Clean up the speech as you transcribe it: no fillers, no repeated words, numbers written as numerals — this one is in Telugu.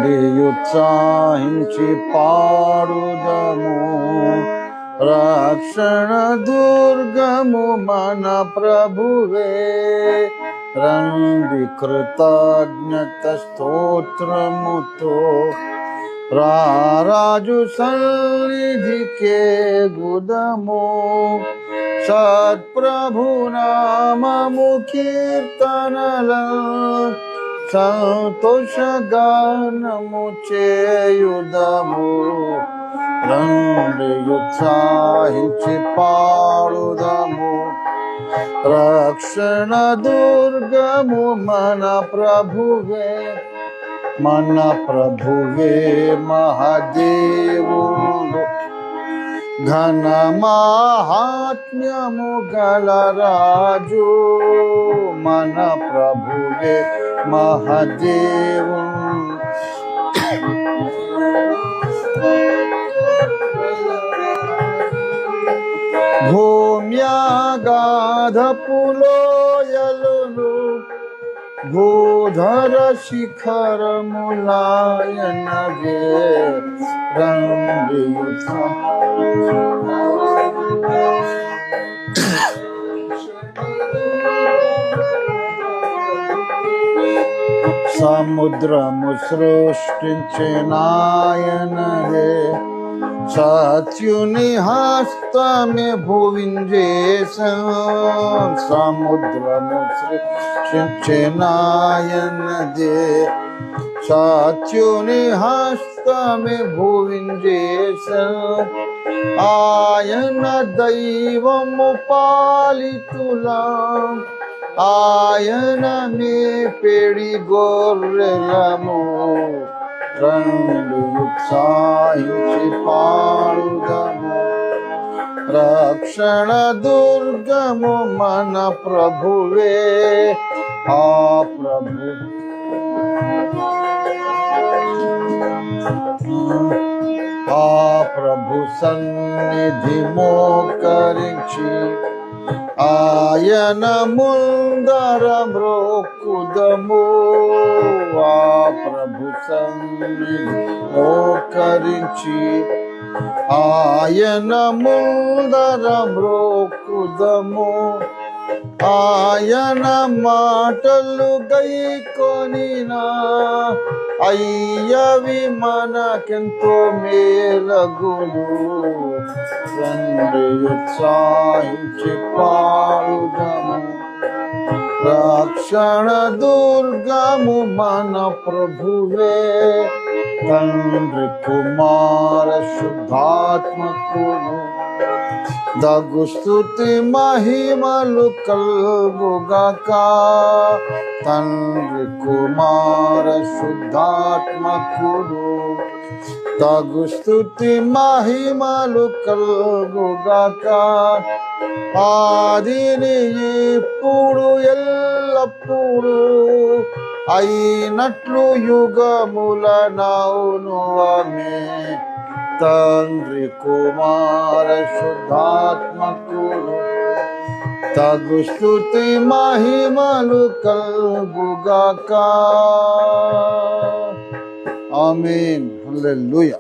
రండి ఉత్సాహించి పాడుదము, రక్షణ దుర్గము మన ప్రభువే. రండి కృతజ్ఞత స్తోత్రముతో రారాజు సన్నిధికే గుదము, సత్ప్రభు నామము కీర్తనల సంతోషగానము చేయుదము. రండి ఉత్సాహించి పాడుదము, రక్షణ దుర్గము మన ప్రభువే. మన ప్రభువే మహాదేవుడు, ఘన మహాత్మ్యము గల రాజు. మన ప్రభువే మహాదేవుడు, భూమ్యాగాధపు లోయలును భూధర శిఖరములాయనవే. రండి సముద్రము సృష్టించినాయనవే, సత్యుని హస్తమే భువింజేశం. సముద్రము సృష్టించినాయనదే, సత్యుని హస్తమే భువింజేశం. ఆయన దైవము పాలితులం, ఆయన మే పెడి గొర్రెలము. రండి ఉత్సాహించి పాడుదము, రక్షణ దుర్గము మన ప్రభువే. ఆ ప్రభు ఆ ప్రభు సన్నిధి మోకరించి ఆయన ముందర మ్రోక్కుదము. ఆ ప్రభు సన్నిధి మోకరించి ఆయన ముందర మ్రోక్కుదము. ఆయన మాటలు గైకొనినా అయ్యవి మనకెంతో మేలగును. రండి ఉత్సాహించి పాడుదము, రక్షణ దుర్గము మన ప్రభువే. తండ్రి కుమార శుద్ధాత్మకును దగు స్తుతి మహిమలు కల్గుగాక. తండ్రి కుమార శుద్ధాత్మకుడు తగు స్తుతి మహిమలు కల్గుగాక. ఆదిని ఇప్పుడు ఎల్లప్పుడు అయినట్లు యుగముల నౌను ఆమె. తండ్రి కుమార శుద్ధాత్మకుడు తగు స్తుతి మహిమలు కల్గుగాక. ఆమేన్. హల్లెలూయా.